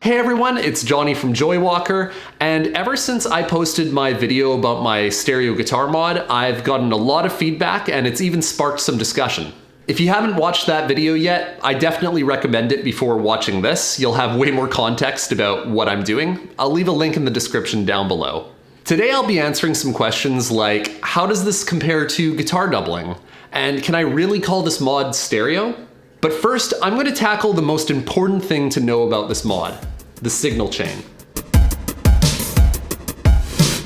Hey everyone, it's Johnny from Joywalker, and ever since I posted my video about my stereo guitar mod, I've gotten a lot of feedback and it's even sparked some discussion. If you haven't watched that video yet, I definitely recommend it before watching this. You'll have way more context about what I'm doing. I'll leave a link in the description down below. Today I'll be answering some questions like, how does this compare to guitar doubling? And can I really call this mod stereo? But first, I'm going to tackle the most important thing to know about this mod. The signal chain.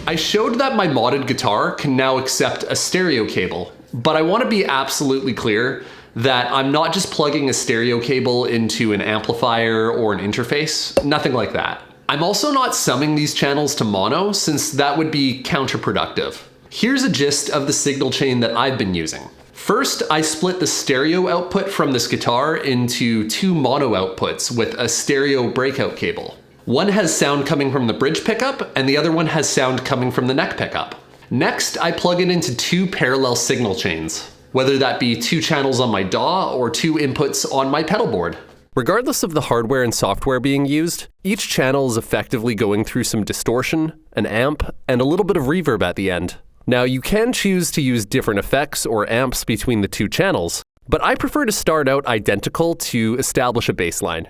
I showed that my modded guitar can now accept a stereo cable, but I want to be absolutely clear that I'm not just plugging a stereo cable into an amplifier or an interface, nothing like that. I'm also not summing these channels to mono, since that would be counterproductive. Here's a gist of the signal chain that I've been using. First, I split the stereo output from this guitar into two mono outputs with a stereo breakout cable. One has sound coming from the bridge pickup, and the other one has sound coming from the neck pickup. Next, I plug it into two parallel signal chains, whether that be two channels on my DAW or two inputs on my pedal board. Regardless of the hardware and software being used, each channel is effectively going through some distortion, an amp, and a little bit of reverb at the end. Now, you can choose to use different effects or amps between the two channels, but I prefer to start out identical to establish a baseline.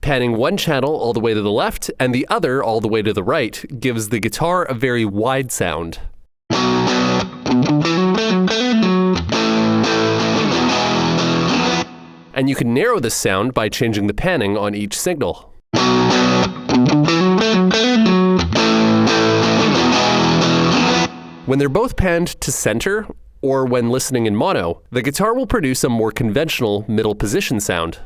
Panning one channel all the way to the left and the other all the way to the right gives the guitar a very wide sound. And you can narrow this sound by changing the panning on each signal. When they're both panned to center, or when listening in mono, the guitar will produce a more conventional middle position sound.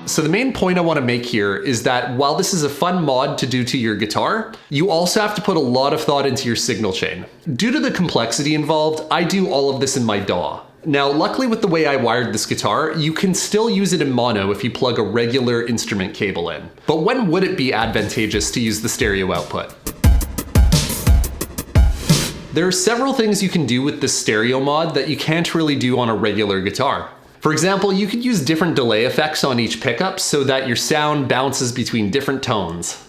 So the main point I want to make here is that while this is a fun mod to do to your guitar, you also have to put a lot of thought into your signal chain. Due to the complexity involved, I do all of this in my DAW. Now, luckily with the way I wired this guitar, you can still use it in mono if you plug a regular instrument cable in. But when would it be advantageous to use the stereo output? There are several things you can do with this stereo mod that you can't really do on a regular guitar. For example, you could use different delay effects on each pickup so that your sound bounces between different tones.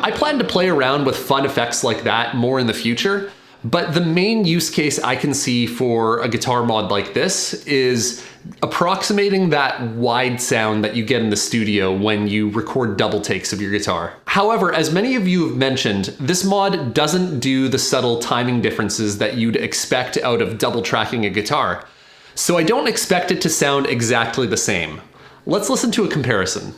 I plan to play around with fun effects like that more in the future, but the main use case I can see for a guitar mod like this is approximating that wide sound that you get in the studio when you record double takes of your guitar. However, as many of you have mentioned, this mod doesn't do the subtle timing differences that you'd expect out of double tracking a guitar, so I don't expect it to sound exactly the same. Let's listen to a comparison.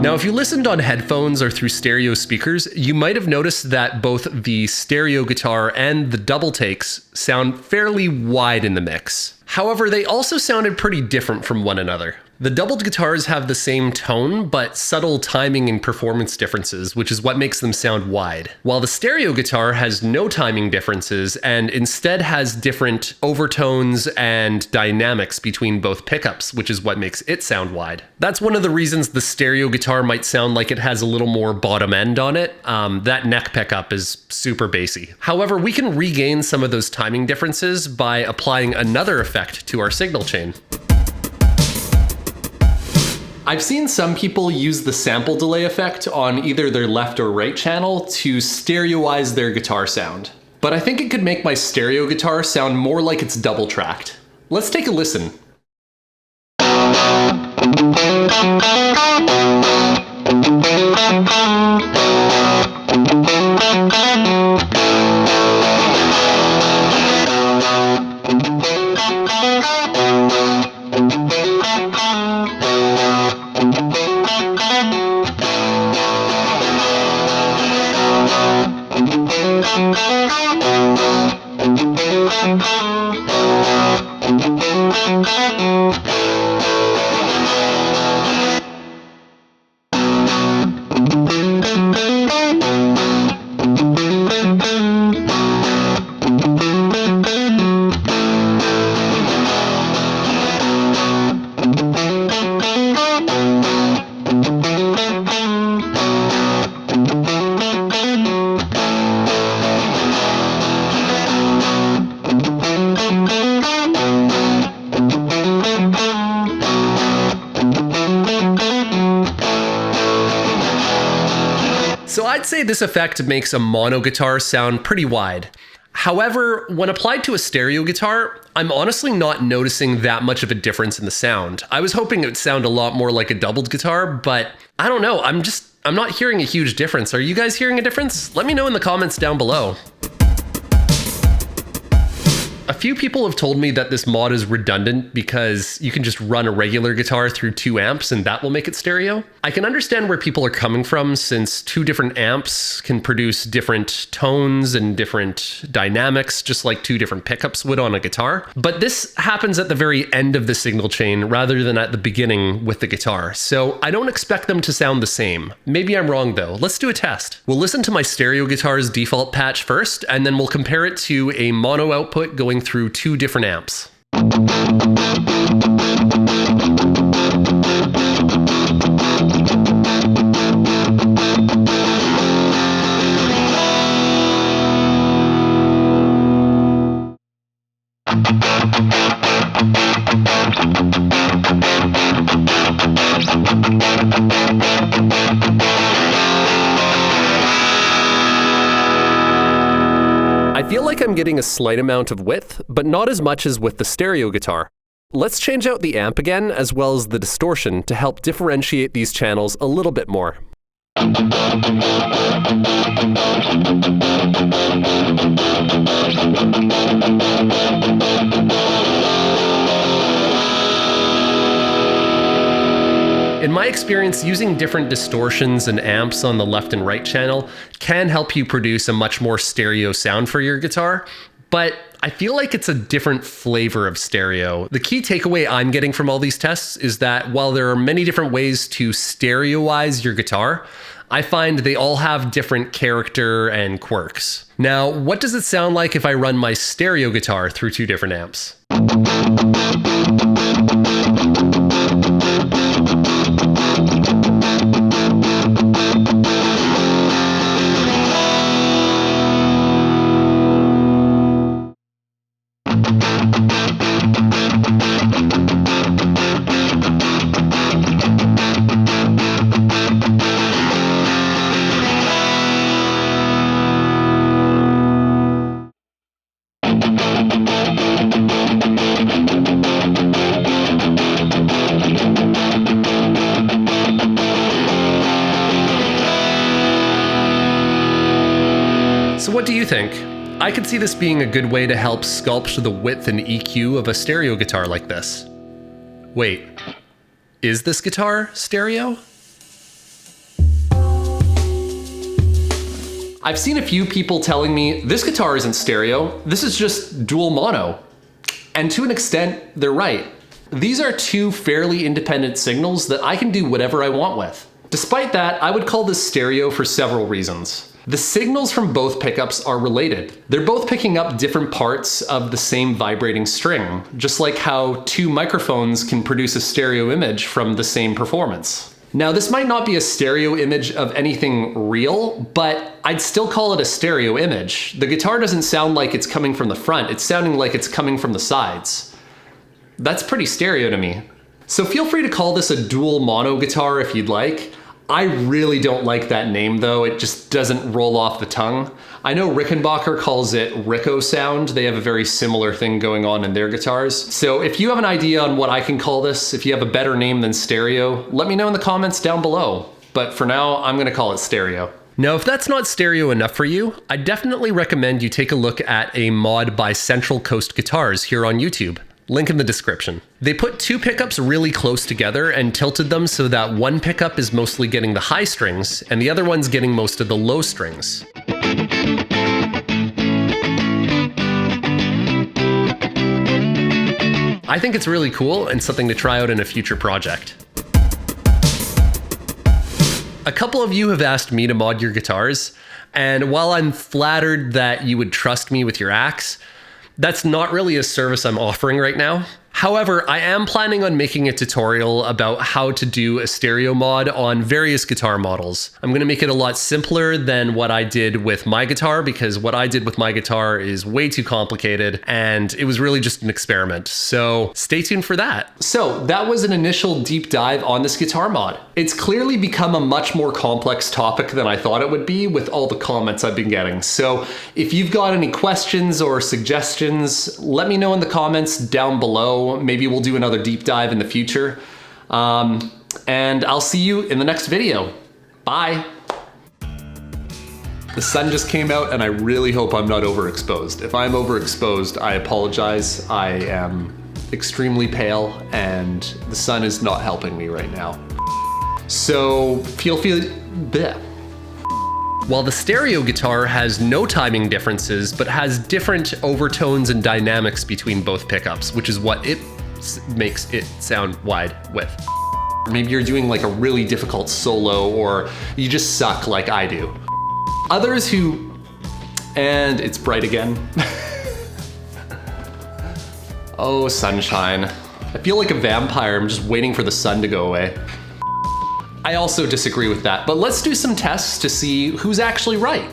Now, if you listened on headphones or through stereo speakers, you might have noticed that both the stereo guitar and the double takes sound fairly wide in the mix. However, they also sounded pretty different from one another. The doubled guitars have the same tone, but subtle timing and performance differences, which is what makes them sound wide. While the stereo guitar has no timing differences and instead has different overtones and dynamics between both pickups, which is what makes it sound wide. That's one of the reasons the stereo guitar might sound like it has a little more bottom end on it. That neck pickup is super bassy. However, we can regain some of those timing differences by applying another effect to our signal chain. I've seen some people use the sample delay effect on either their left or right channel to stereoize their guitar sound. But I think it could make my stereo guitar sound more like it's double tracked. Let's take a listen. So I'd say this effect makes a mono guitar sound pretty wide. However, when applied to a stereo guitar, I'm honestly not noticing that much of a difference in the sound. I was hoping it would sound a lot more like a doubled guitar, but I don't know, I'm not hearing a huge difference. Are you guys hearing a difference? Let me know in the comments down below. A few people have told me that this mod is redundant because you can just run a regular guitar through 2 amps and that will make it stereo. I can understand where people are coming from, since 2 different amps can produce different tones and different dynamics, just like 2 different pickups would on a guitar. But this happens at the very end of the signal chain rather than at the beginning with the guitar, so I don't expect them to sound the same. Maybe I'm wrong though. Let's do a test. We'll listen to my stereo guitar's default patch first, and then we'll compare it to a mono output going through 2 different amps. I feel like I'm getting a slight amount of width, but not as much as with the stereo guitar. Let's change out the amp again, as well as the distortion, to help differentiate these channels a little bit more. In my experience, using different distortions and amps on the left and right channel can help you produce a much more stereo sound for your guitar, but I feel like it's a different flavor of stereo. The key takeaway I'm getting from all these tests is that while there are many different ways to stereoize your guitar, I find they all have different character and quirks. Now, what does it sound like if I run my stereo guitar through 2 different amps? So what do you think? I could see this being a good way to help sculpt the width and EQ of a stereo guitar like this. Wait, is this guitar stereo? I've seen a few people telling me this guitar isn't stereo, this is just dual mono. And to an extent, they're right. These are 2 fairly independent signals that I can do whatever I want with. Despite that, I would call this stereo for several reasons. The signals from both pickups are related. They're both picking up different parts of the same vibrating string, just like how 2 microphones can produce a stereo image from the same performance. Now, this might not be a stereo image of anything real, but I'd still call it a stereo image. The guitar doesn't sound like it's coming from the front, it's sounding like it's coming from the sides. That's pretty stereo to me. So feel free to call this a dual mono guitar if you'd like. I really don't like that name though, it just doesn't roll off the tongue. I know Rickenbacker calls it Rico sound. They have a very similar thing going on in their guitars. So if you have an idea on what I can call this, if you have a better name than stereo, let me know in the comments down below. But for now, I'm gonna call it stereo. Now, if that's not stereo enough for you, I definitely recommend you take a look at a mod by Central Coast Guitars here on YouTube. Link in the description. They put 2 pickups really close together and tilted them so that one pickup is mostly getting the high strings and the other one's getting most of the low strings. I think it's really cool and something to try out in a future project. A couple of you have asked me to mod your guitars, and while I'm flattered that you would trust me with your axe, that's not really a service I'm offering right now. However, I am planning on making a tutorial about how to do a stereo mod on various guitar models. I'm going to make it a lot simpler than what I did with my guitar, because what I did with my guitar is way too complicated and it was really just an experiment. So stay tuned for that. So that was an initial deep dive on this guitar mod. It's clearly become a much more complex topic than I thought it would be with all the comments I've been getting. So if you've got any questions or suggestions, let me know in the comments down below. Maybe we'll do another deep dive in the future. And I'll see you in the next video. Bye. The sun just came out and I really hope I'm not overexposed. If I'm overexposed, I apologize. I am extremely pale and the sun is not helping me right now. So feel bleh. While the stereo guitar has no timing differences, but has different overtones and dynamics between both pickups, which is what it makes it sound wide with. Maybe you're doing like a really difficult solo, or you just suck like I do. Others who, and it's bright again. Oh, sunshine. I feel like a vampire, I'm just waiting for the sun to go away. I also disagree with that, but let's do some tests to see who's actually right.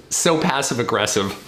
So passive aggressive.